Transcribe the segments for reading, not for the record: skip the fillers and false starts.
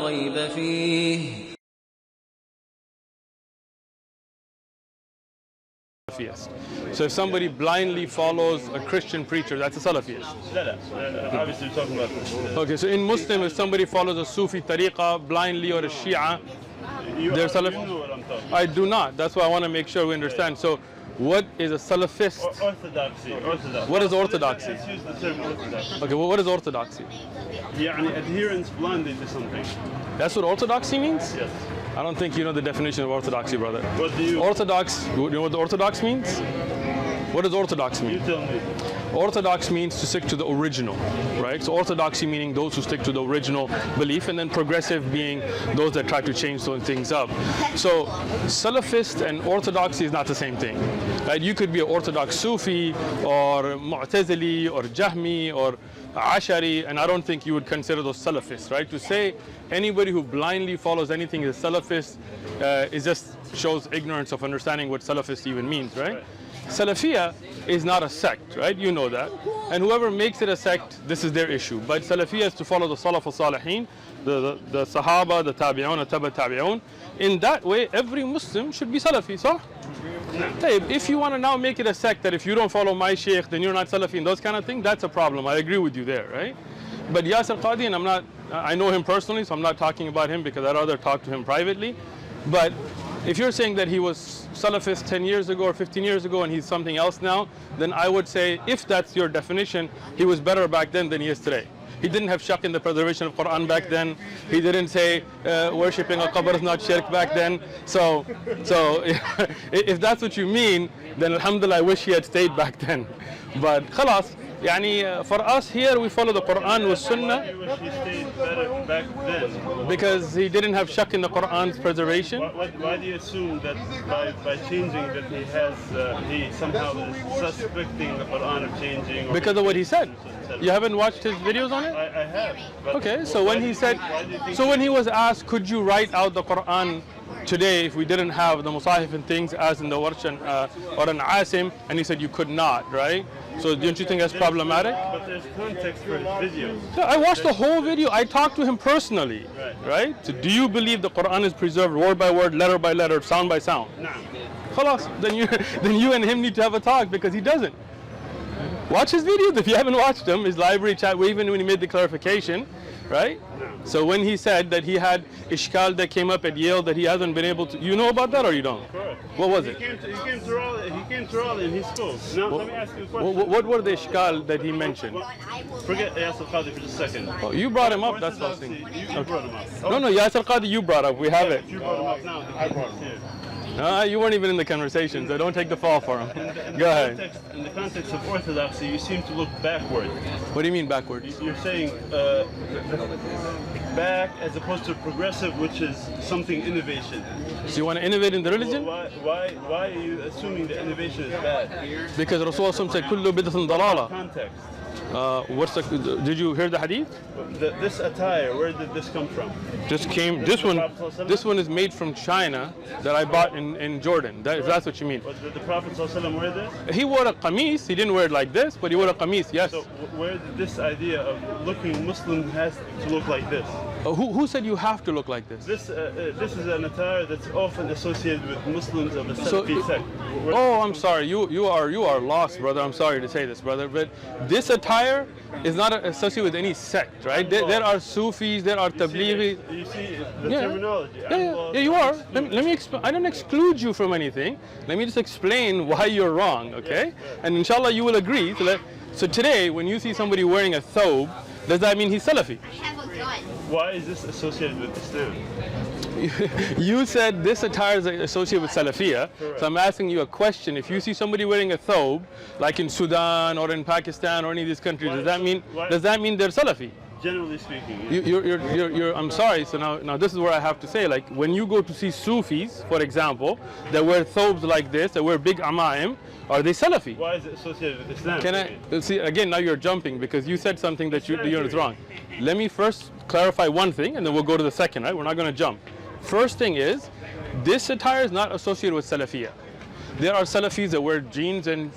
ريب فيه. So if somebody blindly follows a Christian preacher, that's a Salafist. Obviously we're talking about this. Okay, so in Muslim, if somebody follows a Sufi tariqa blindly or a Shia, they're Salafi. You know what I'm talking about. I do not. That's why I want to make sure we understand. So what is a Salafist? Orthodoxy. What is orthodoxy? Let's use the term orthodoxy. Okay, well, what is orthodoxy? يعني adherence blindly to something. That's what orthodoxy means? Yes. I don't think you know the definition of orthodoxy, brother. What do you? Orthodox, you know what the orthodox means? What does orthodox You mean? tell me. Orthodox means to stick to the original, right? So orthodoxy meaning those who stick to the original belief, and then progressive being those that try to change those things up. So Salafist and orthodoxy is not the same thing, right? You could be an orthodox Sufi or Mu'tazili or Jahmi or Ashari, and I don't think you would consider those Salafists, right? To say anybody who blindly follows anything is a Salafist it just shows ignorance of understanding what Salafist even means, right? Salafiyyah is not a sect, right? You know that. And whoever makes it a sect, this is their issue. But Salafiyyah is to follow the Salaf al-Salihin, the Sahaba, the Tabi'un, the Taba Tabi'un. In that way, every Muslim should be Salafi, so? If you want to now make it a sect that if you don't follow my sheikh, then you're not Salafi and those kind of things, that's a problem. I agree with you there, right? But Yasir Qadi, and I know him personally, so I'm not talking about him because I'd rather talk to him privately. But if you're saying that he was Salafist 10 years ago or 15 years ago and he's something else now, then I would say if that's your definition, he was better back then than he is today. He didn't have shak in the preservation of Quran back then. He didn't say worshipping a qabr is not shirk back then. So if that's what you mean, then alhamdulillah, I wish he had stayed back then. But khalas, يعني for us here we follow the Quran with Sunnah. You wish he stayed better back then. Because he didn't have shak in the Quran's preservation. Why do you assume that by changing that he somehow is suspecting the Quran of changing? Because of what he said. You haven't watched his videos on it? I have. Okay, so when he said, so when he was asked, could you write out the Quran today if we didn't have the Musahif and things as in the Warsh or an Asim, and he said you could not, right? So don't you think that's problematic? But there's context for his videos. Yeah, I watched the whole video. I talked to him personally, right? So do you believe the Quran is preserved word by word, letter by letter, sound by sound? No. Khalas, then you and him need to have a talk because he doesn't. Watch his videos if you haven't watched them. His library chat, even when he made the clarification, right? No. So when he said that he had ishkal that came up at Yale that he hasn't been able to, you know about that or you don't? Correct. What was He it? came to Raleigh and he spoke. Now let me ask you a question. What were the ishkal that he mentioned? Forget Yasir Qadi for just a second. Oh, you brought him up, that's what I was saying. You brought him up. No, Yasir Qadi you brought up, we have it. You brought him up now. I brought him here. You weren't even in the conversation, so don't take the fall for him. Go ahead. In the context of orthodoxy, you seem to look backward. What do you mean backwards? You're saying back as opposed to progressive, which is something innovation. So you want to innovate in the religion? Why are you assuming that innovation is bad? Because Rasulullah said, "Kullu bid'atin dalala." Context. Did you hear the hadith? This attire, where did this come from? This one is made from China that I bought in Jordan. That's what you mean. Did the Prophet ﷺ wear this? He wore a qamis. He didn't wear it like this, but he wore a qamis, yes. So where did this idea of looking Muslim has to look like this? Who said you have to look like this? This is an attire that's often associated with Muslims of the Sلفي sect. Oh, I'm sorry. You are lost, brother. I'm sorry to say this, brother, but this attire is not associated with any sect, right? There are Sufis, there are Tablighi. You see the terminology. Yeah, you are. Let me explain. I don't exclude you from anything. Let me just explain why you're wrong, okay? And inshallah you will agree. So today, when you see somebody wearing a thobe, does that mean he's Salafi? Why is this associated with Islam? You said this attire is associated with Salafiyyah. So I'm asking you a question. If you see somebody wearing a thobe, like in Sudan or in Pakistan or any of these countries, does that mean they're Salafi? Generally speaking, I'm sorry. So now this is where I have to say, like when you go to see Sufis, for example, that wear thobes like this, that wear big amaim, are they Salafi? Why is it associated with Islam? Can I see again? Now you're jumping because you said something that you're wrong. Let me first clarify one thing, and then we'll go to the second. Right? We're not going to jump. First thing is, this attire is not associated with Salafiyyah. There are Salafis that wear jeans and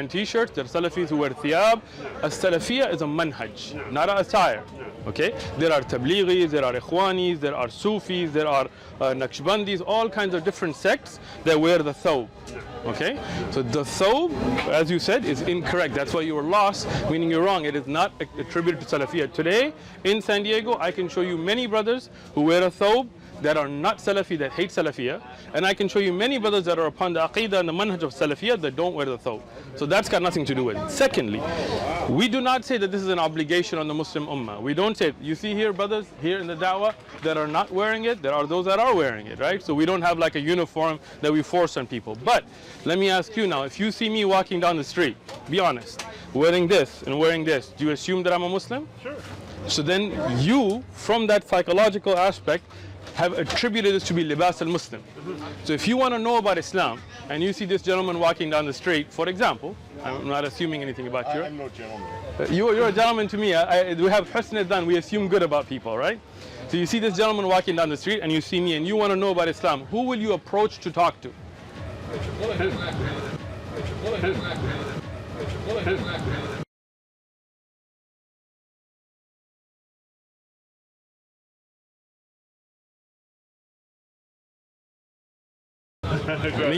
t-shirts. There are Salafis who wear thiyab. A Salafiyyah is a manhaj, not an attire. Okay? There are Tabligis, there are Ikhwanis, there are Sufis, there are Naqshbandis, all kinds of different sects that wear the thawb. Okay? So the thawb, as you said, is incorrect. That's why you were lost, meaning you're wrong. It is not attributed to Salafiyyah. Today, in San Diego, I can show you many brothers who wear a thawb that are not Salafi, that hate Salafiyyah, and I can show you many brothers that are upon the Aqidah and the manhaj of Salafiyyah that don't wear the thawb. So that's got nothing to do with it. Secondly, we do not say that this is an obligation on the Muslim Ummah. We don't say it. You see here brothers, here in the da'wah, that are not wearing it, there are those that are wearing it, right? So we don't have like a uniform that we force on people. But let me ask you now, if you see me walking down the street, be honest, wearing this and wearing this, do you assume that I'm a Muslim? Sure. So then you, from that psychological aspect, have attributed this to be libas al-Muslim. So if you want to know about Islam and you see this gentleman walking down the street, for example, I'm not assuming anything about you. I'm no gentleman. You're a gentleman to me. We have husn al-dhan, we assume good about people, right? So you see this gentleman walking down the street and you see me and you want to know about Islam, who will you approach to talk to?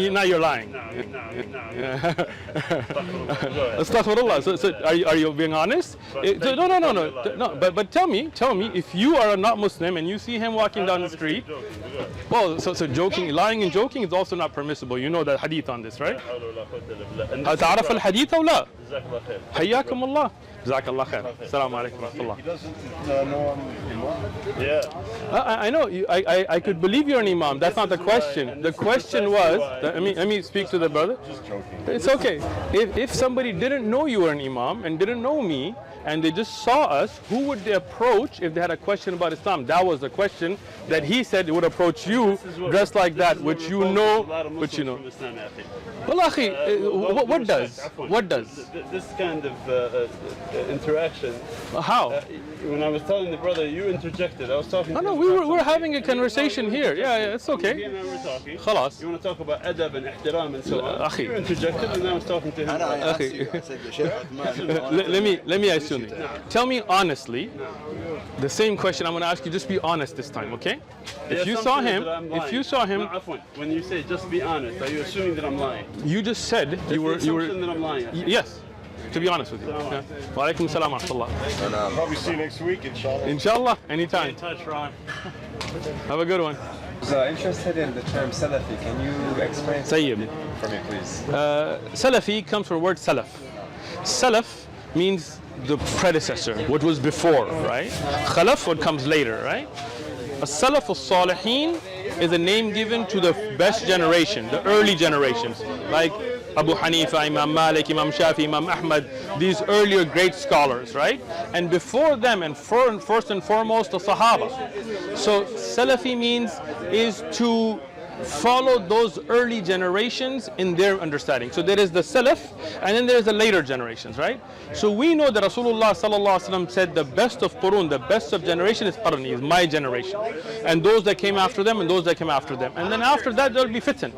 Now you're lying. No. Astaghfirullah. So are you being honest? No. But tell me, if you are not Muslim and you see him walking down the street, well, so joking, lying and joking is also not permissible. You know the hadith on this, right? تعرف الحديث أو لا؟ حياكم الله. جزاك الله خير. السلام عليكم ورحمة الله. He doesn't know I'm Yeah. I know. I could believe you're an imam. That's not the question. The question was. Let me speak to the brother. just joking. It's okay. If somebody didn't know you were an imam and didn't know me and they just saw us, who would they approach if they had a question about Islam? That was the question that he said he would approach you dressed like that, which you know, which you know. Well, akhi, what does? What does? This kind of interaction. How? When I was telling the brother, you interjected. I was talking. No, we were having a conversation here. Yeah, it's He okay. and I were talking. خلاص. You want to talk about adab and ihtiram and so on. أخي. You interjected and I was talking to him. Let me ask you something. Tell me honestly, the same question I'm going to ask you. Just be honest this time, okay? If you saw him, No, afwan. When you say just be honest, are you assuming that I'm lying? you just said you were. That I'm lying. Yes. To be honest with you. Yeah. Wa alaikum salam wa rahmatullah. Probably see you next week, inshallah. Inshallah, anytime. Touch, Ron. Have a good one. So interested in the term Salafi. Can you explain Sayyib. for me, please? Salafi comes from the word salaf. Salaf means the predecessor, what was before, right? Khalaf, what comes later, right? As-Salaf al-Salihin is a name given to the best generation, the early generations, like Abu Hanifa, Imam Malik, Imam Shafi, Imam Ahmad, these earlier great scholars, right? And before them, and first and foremost, the Sahaba. So Salafi is to follow those early generations in their understanding. So there is the Salaf, and then there's the later generations, right? So we know that Rasulullah sallallahu alaihi wasallam said the best of Qurun, the best of generation is Qarni, is my generation. And those that came after them and those that came after them. And then after that there will be fitan.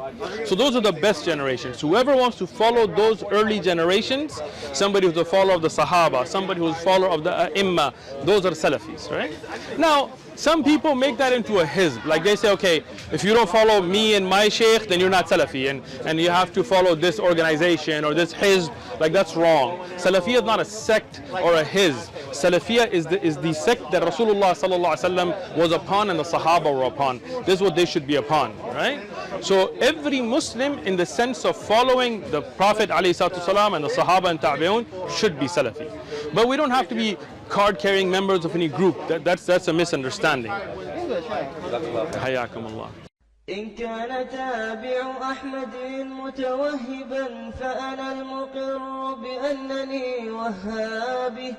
So those are the best generations. Whoever wants to follow those early generations, somebody who's a follower of the Sahaba, somebody who's a follower of the Imma, those are Salafis, right? Now, some people make that into a hizb. Like they say, okay, if you don't follow me and my sheikh, then you're not Salafi. And you have to follow this organization or this hizb. Like that's wrong. Salafiyyah is not a sect or a hizb. Salafiyyah is the sect that Rasulullah sallallahu alaihi wasallam was upon and the Sahaba were upon. This is what they should be upon, right? So every Muslim in the sense of following the Prophet ﷺ and the Sahaba and Tabi'un should be Salafi. But we don't have to be card-carrying members of any group. That's a misunderstanding. حياكم الله. إن كان تابع أحمد متوهبا فأنا المقر بأنني وهابي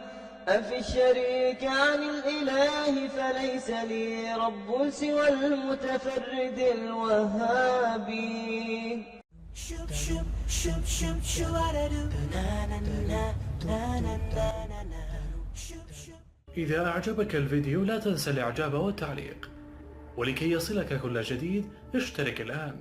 أفي الشريك عن الإله فليس لي رب سوى المتفرد الوهابي. إذا أعجبك الفيديو لا تنسى الإعجاب والتعليق، ولكي يصلك كل جديد اشترك الآن.